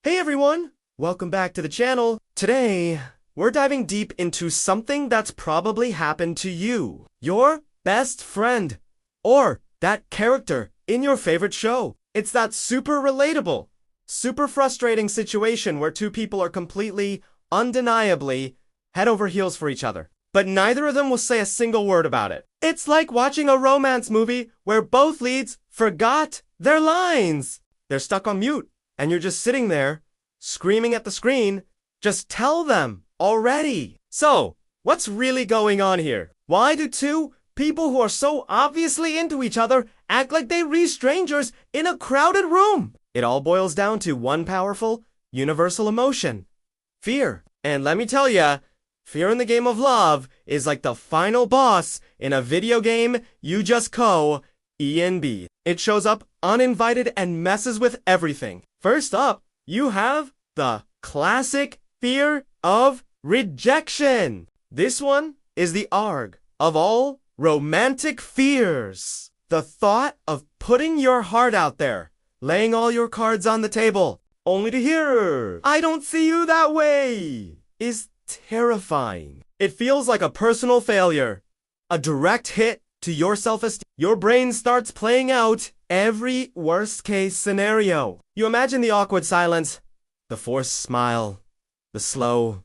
Hey everyone! Welcome back to the channel. Today, we're diving deep into something that's probably happened to you. Your best friend. Or that character in your favorite show. It's that super relatable, super frustrating situation where two people are completely, undeniably, head over heels for each other. But neither of them will say a single word about it. It's like watching a romance movie where both leads forgot their lines. They're stuck on mute. And you're just sitting there, screaming at the screen, just tell them already. So, what's really going on here? Why do two people who are so obviously into each other act like they read strangers in a crowded room? It all boils down to one powerful, universal emotion: fear. And let me tell ya, fear in the game of love is like the final boss in a video game you just ENB. It shows up uninvited and messes with everything. First up, you have the classic fear of rejection. This one is the arg of all romantic fears. The thought of putting your heart out there, laying all your cards on the table, only to hear, "I don't see you that way," is terrifying. It feels like a personal failure, a direct hit to your self-esteem. Your brain starts playing out every worst-case scenario. You imagine the awkward silence, the forced smile, the slow,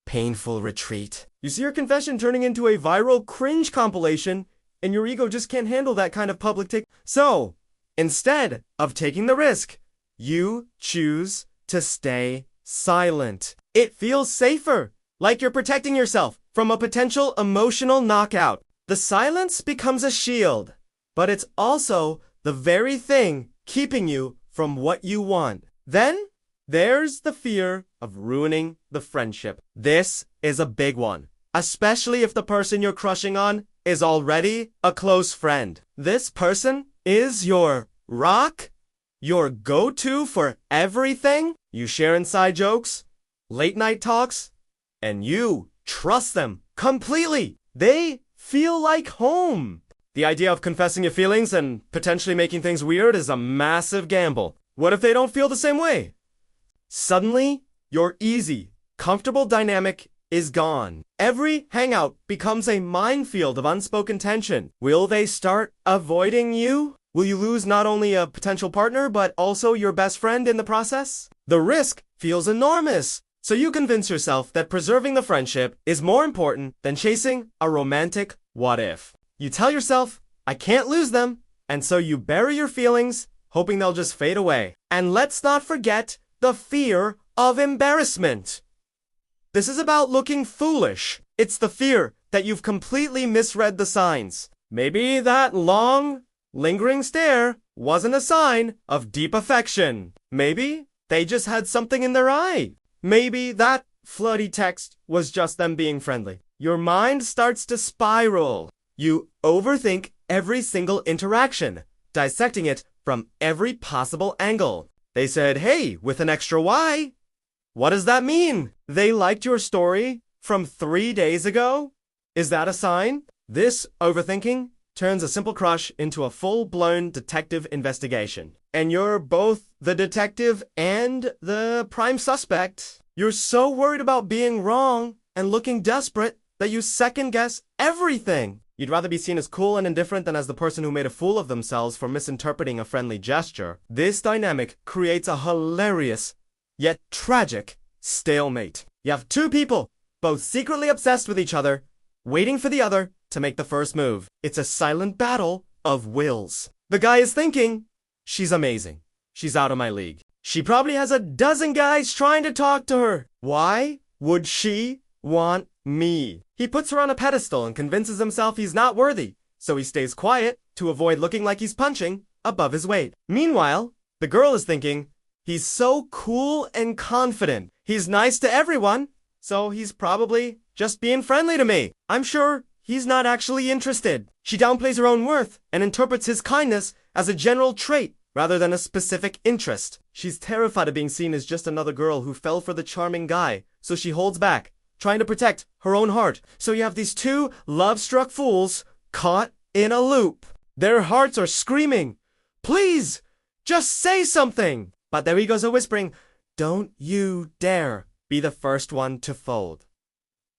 painful retreat. You see your confession turning into a viral cringe compilation, and your ego just can't handle that kind of public take. So, instead of taking the risk, you choose to stay silent. It feels safer, like you're protecting yourself from a potential emotional knockout. The silence becomes a shield, but it's also the very thing keeping you from what you want. Then, there's the fear of ruining the friendship. This is a big one, especially if the person you're crushing on is already a close friend. This person is your rock, your go-to for everything. You share inside jokes, late night talks, and you trust them completely. They feel like home. The idea of confessing your feelings and potentially making things weird is a massive gamble. What if they don't feel the same way? Suddenly, your easy, comfortable dynamic is gone. Every hangout becomes a minefield of unspoken tension. Will they start avoiding you? Will you lose not only a potential partner, but also your best friend in the process? The risk feels enormous. So you convince yourself that preserving the friendship is more important than chasing a romantic what if. You tell yourself, I can't lose them, and so you bury your feelings, hoping they'll just fade away. And let's not forget the fear of embarrassment. This is about looking foolish. It's the fear that you've completely misread the signs. Maybe that long, lingering stare wasn't a sign of deep affection. Maybe they just had something in their eye. Maybe that flirty text was just them being friendly. Your mind starts to spiral. You overthink every single interaction, dissecting it from every possible angle. They said, hey, with an extra Y. What does that mean? They liked your story from 3 days ago? Is that a sign? This overthinking turns a simple crush into a full-blown detective investigation. And you're both the detective and the prime suspect. You're so worried about being wrong and looking desperate that you second-guess everything. You'd rather be seen as cool and indifferent than as the person who made a fool of themselves for misinterpreting a friendly gesture. This dynamic creates a hilarious, yet tragic, stalemate. You have two people, both secretly obsessed with each other, waiting for the other to make the first move. It's a silent battle of wills. The guy is thinking, she's amazing. She's out of my league. She probably has a dozen guys trying to talk to her. Why would she want me? He puts her on a pedestal and convinces himself he's not worthy, so he stays quiet to avoid looking like he's punching above his weight. Meanwhile, the girl is thinking, he's so cool and confident. He's nice to everyone, so he's probably just being friendly to me. I'm sure he's not actually interested. She downplays her own worth and interprets his kindness as a general trait rather than a specific interest. She's terrified of being seen as just another girl who fell for the charming guy, so she holds back, trying to protect her own heart. So you have these two love-struck fools caught in a loop. Their hearts are screaming, please, just say something. But their egos are whispering, Don't you dare be the first one to fold.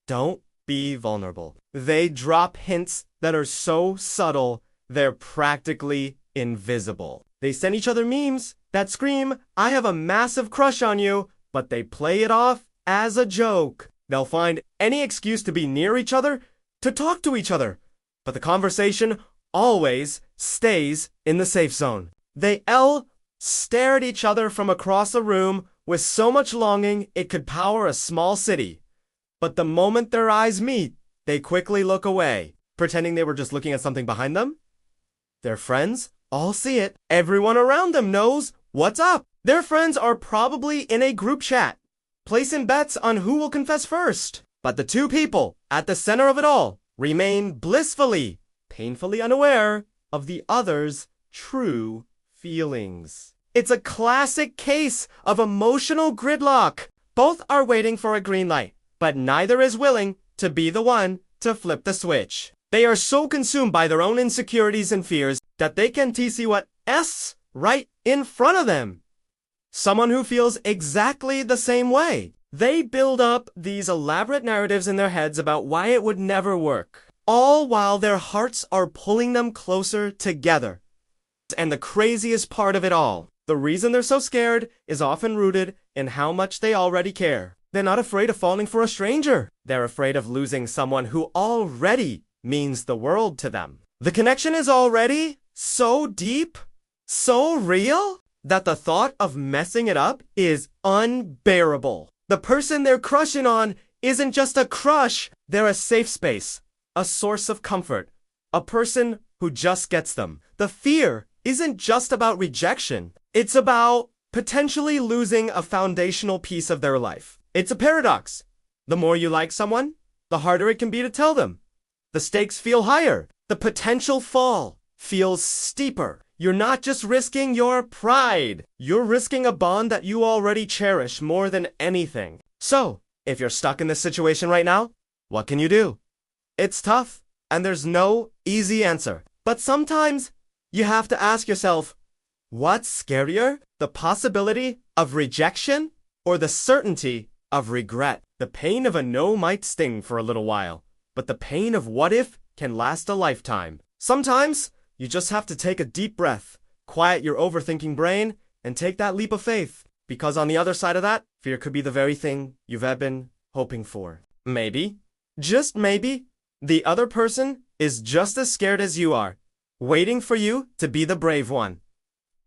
Don't be vulnerable. They drop hints that are so subtle, they're practically invisible. They send each other memes that scream, "I have a massive crush on you," but they play it off as a joke. They'll find any excuse to be near each other, to talk to each other, but the conversation always stays in the safe zone. They stare at each other from across a room with so much longing it could power a small city. But the moment their eyes meet, they quickly look away, pretending they were just looking at something behind them. Their friends all see it. Everyone around them knows what's up. Their friends are probably in a group chat, placing bets on who will confess first. But the two people at the center of it all remain blissfully, painfully unaware of the other's true feelings. It's a classic case of emotional gridlock. Both are waiting for a green light, but neither is willing to be the one to flip the switch. They are so consumed by their own insecurities and fears that they can't see what's right in front of them. Someone who feels exactly the same way. They build up these elaborate narratives in their heads about why it would never work, all while their hearts are pulling them closer together. And the craziest part of it all, the reason they're so scared is often rooted in how much they already care. They're not afraid of falling for a stranger. They're afraid of losing someone who already means the world to them. The connection is already so deep, so real, that the thought of messing it up is unbearable. The person they're crushing on isn't just a crush, they're a safe space, a source of comfort, a person who just gets them. The fear isn't just about rejection, it's about potentially losing a foundational piece of their life. It's a paradox. The more you like someone, the harder it can be to tell them. The stakes feel higher. The potential fall feels steeper. You're not just risking your pride. You're risking a bond that you already cherish more than anything. So, if you're stuck in this situation right now, what can you do? It's tough, and there's no easy answer. But sometimes you have to ask yourself, what's scarier? The possibility of rejection or the certainty of regret? The pain of a no might sting for a little while, but the pain of what if can last a lifetime. Sometimes you just have to take a deep breath, quiet your overthinking brain, and take that leap of faith. Because on the other side of that, fear could be the very thing you've been hoping for. Maybe, just maybe, the other person is just as scared as you are, waiting for you to be the brave one.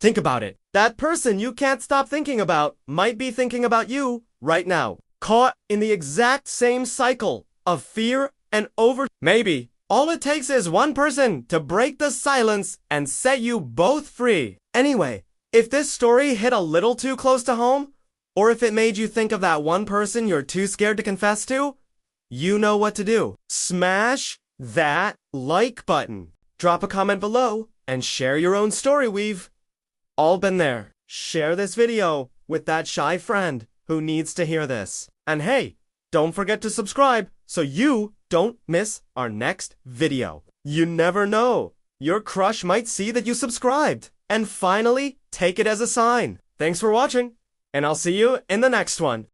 Think about it. That person you can't stop thinking about might be thinking about you right now, caught in the exact same cycle of fear and Maybe all it takes is one person to break the silence and set you both free. Anyway, if this story hit a little too close to home, or if it made you think of that one person you're too scared to confess to, you know what to do. Smash that like button. Drop a comment below and share your own story. We've all been there. Share this video with that shy friend who needs to hear this. And hey, don't forget to subscribe so you don't miss our next video. You never know. Your crush might see that you subscribed and finally take it as a sign. Thanks for watching, and I'll see you in the next one.